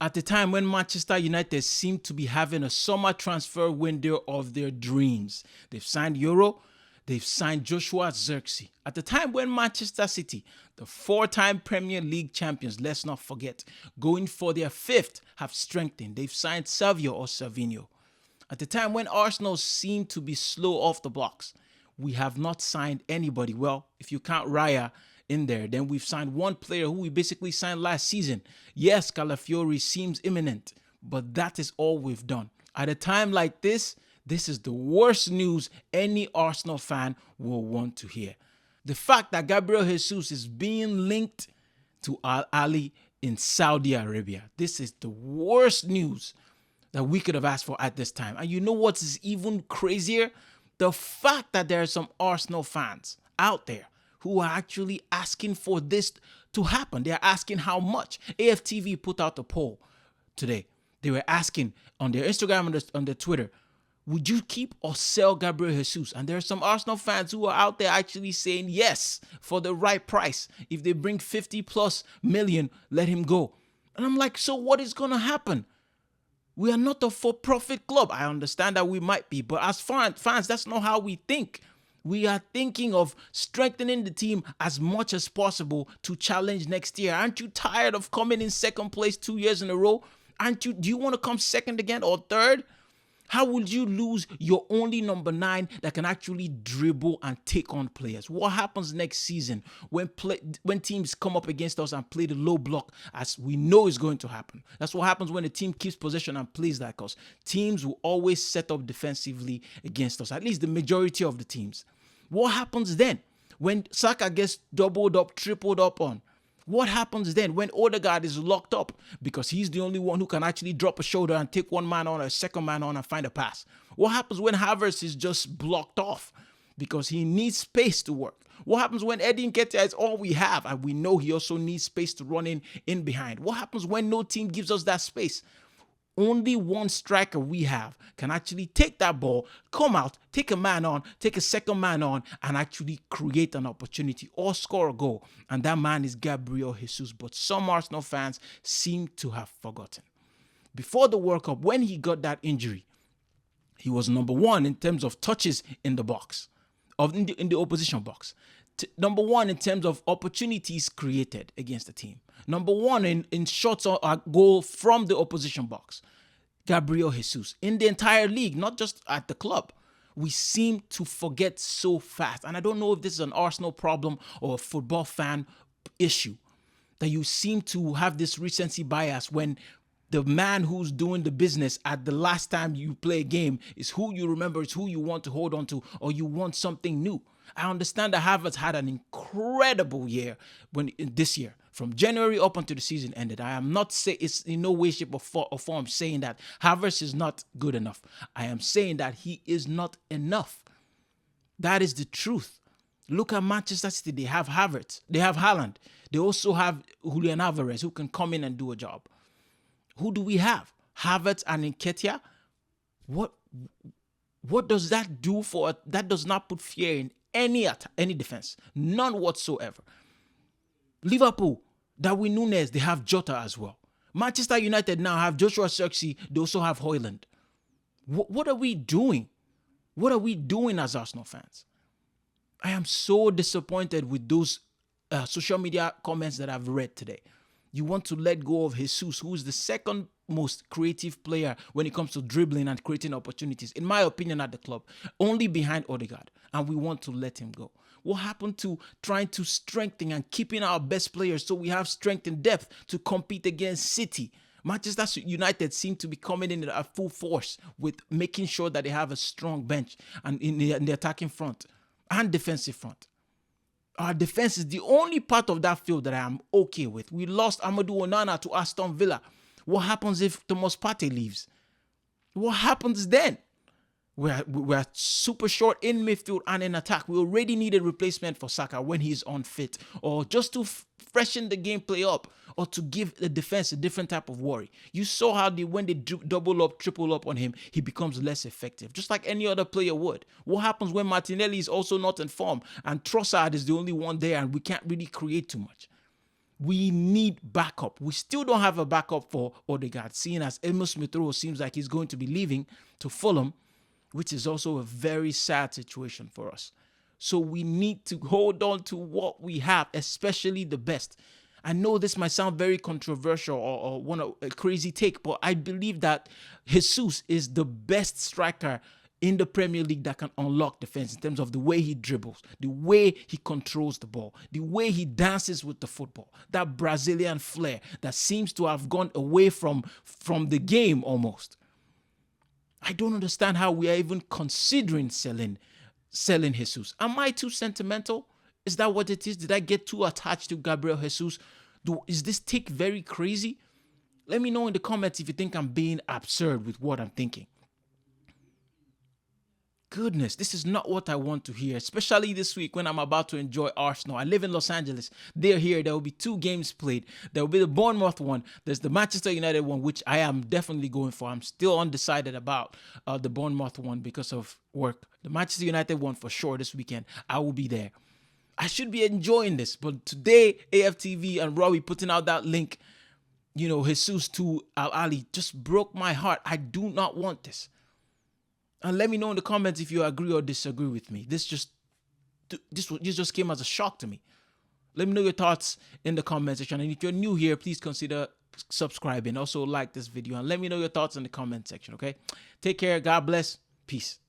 At the time when Manchester United seemed to be having a summer transfer window of their dreams, they've signed Euro, they've signed Joshua Zirkzee. At the time when Manchester City, the four-time Premier League champions, let's not forget, going for their fifth, have strengthened. They've signed Savio or Savinho. At the time when Arsenal seemed to be slow off the blocks, we have not signed anybody. Well, if you count Raya in there, then we've signed one player who we basically signed last season. Yes, Calafiori seems imminent, but that is all we've done. At a time like this is the worst news any Arsenal fan will want to hear. The fact that Gabriel Jesus is being linked to Al Ahly in Saudi Arabia. This is the worst news that we could have asked for at this time. And you know what is even crazier? The fact that there are some Arsenal fans out there who are actually asking for this to happen. They're asking how much. AFTV put out a poll today. They were asking on their Instagram and on their Twitter, would you keep or sell Gabriel Jesus? And there are some Arsenal fans who are out there actually saying yes for the right price. If they bring 50 plus million, let him go. And I'm like, so what is going to happen? We are not a for-profit club. I understand that we might be, but as fans, that's not how we think. We are thinking of strengthening the team as much as possible to challenge next year. Aren't you tired of coming in second place 2 years in a row? Do you want to come second again or third? How would you lose your only number 9 that can actually dribble and take on players? What happens next season when teams come up against us and play the low block, as we know is going to happen? That's what happens when a team keeps possession and plays like us. Teams will always set up defensively against us, at least the majority of the teams. What happens then when Saka gets doubled up, tripled up on? What happens then when Odegaard is locked up because he's the only one who can actually drop a shoulder and take one man on or a second man on and find a pass? What happens when Havertz is just blocked off because he needs space to work? What happens when Eddie Nketiah is all we have and we know he also needs space to run in behind? What happens when no team gives us that space? Only one striker we have can actually take that ball, come out, take a man on, take a second man on, and actually create an opportunity or score a goal. And that man is Gabriel Jesus. But some Arsenal fans seem to have forgotten. Before the World Cup, when he got that injury, he was number 1 in terms of touches in the box, in the opposition box. Number 1 in terms of opportunities created against the team. Number 1 in shots or goal from the opposition box. Gabriel Jesus. In the entire league, not just at the club. We seem to forget so fast. And I don't know if this is an Arsenal problem or a football fan issue. That you seem to have this recency bias when the man who's doing the business at the last time you play a game is who you remember, it's who you want to hold on to, or you want something new. I understand that Havertz had an incredible year this year, from January up until the season ended. I am not saying it's in no way, shape, or form saying that Havertz is not good enough. I am saying that he is not enough. That is the truth. Look at Manchester City. They have Havertz. They have Haaland. They also have Julian Alvarez who can come in and do a job. Who do we have? Havertz and Nketiah? What does that do for? That does not put fear in any defense. None whatsoever. Liverpool, Darwin Núñez, they have Jota as well. Manchester United now have Joshua Zirkzee. They also have Højlund. What are we doing? What are we doing as Arsenal fans? I am so disappointed with those social media comments that I've read today. You want to let go of Jesus, who is the second most creative player when it comes to dribbling and creating opportunities, in my opinion, at the club, only behind Odegaard, and we want to let him go. What happened to trying to strengthen and keeping our best players so we have strength and depth to compete against City? Manchester United seem to be coming in at full force with making sure that they have a strong bench and in the attacking front and defensive front. Our defense is the only part of that field that I am okay with. We lost Amadou Onana to Aston Villa. What happens if Thomas Partey leaves? What happens then? We're super short in midfield and in attack. We already need a replacement for Saka when he's unfit, or just to freshen the gameplay up, or to give the defense a different type of worry. You saw how when they double up, triple up on him, he becomes less effective, just like any other player would. What happens when Martinelli is also not in form and Trossard is the only one there and we can't really create too much? We need backup. We still don't have a backup for Odegaard, seeing as Emil Smith-Rowe seems like he's going to be leaving to Fulham, which is also a very sad situation for us. So we need to hold on to what we have, especially the best. I know this might sound very controversial or a crazy take, but I believe that Jesus is the best striker in the Premier League that can unlock defense in terms of the way he dribbles, the way he controls the ball, the way he dances with the football, that Brazilian flair that seems to have gone away from the game almost. I don't understand how we are even considering selling Jesus. Am I too sentimental? Is that what it is? Did I get too attached to Gabriel Jesus? Is this take very crazy? Let me know in the comments if you think I'm being absurd with what I'm thinking. Goodness, this is not what I want to hear, especially this week when I'm about to enjoy Arsenal. I live in Los Angeles. They're here. There will be 2 games played. There will be the Bournemouth one. There's the Manchester United one, which I am definitely going for. I'm still undecided about the Bournemouth one because of work. The Manchester United one for sure this weekend. I will be there. I should be enjoying this, but today AFTV and Robbie putting out that link, Jesus to Al Ali just broke my heart. I do not want this. And let me know in the comments if you agree or disagree with me. This just came as a shock to me. Let me know your thoughts in the comment section. And if you're new here, please consider subscribing. Also like this video and let me know your thoughts in the comment section, okay? Take care. God bless. Peace.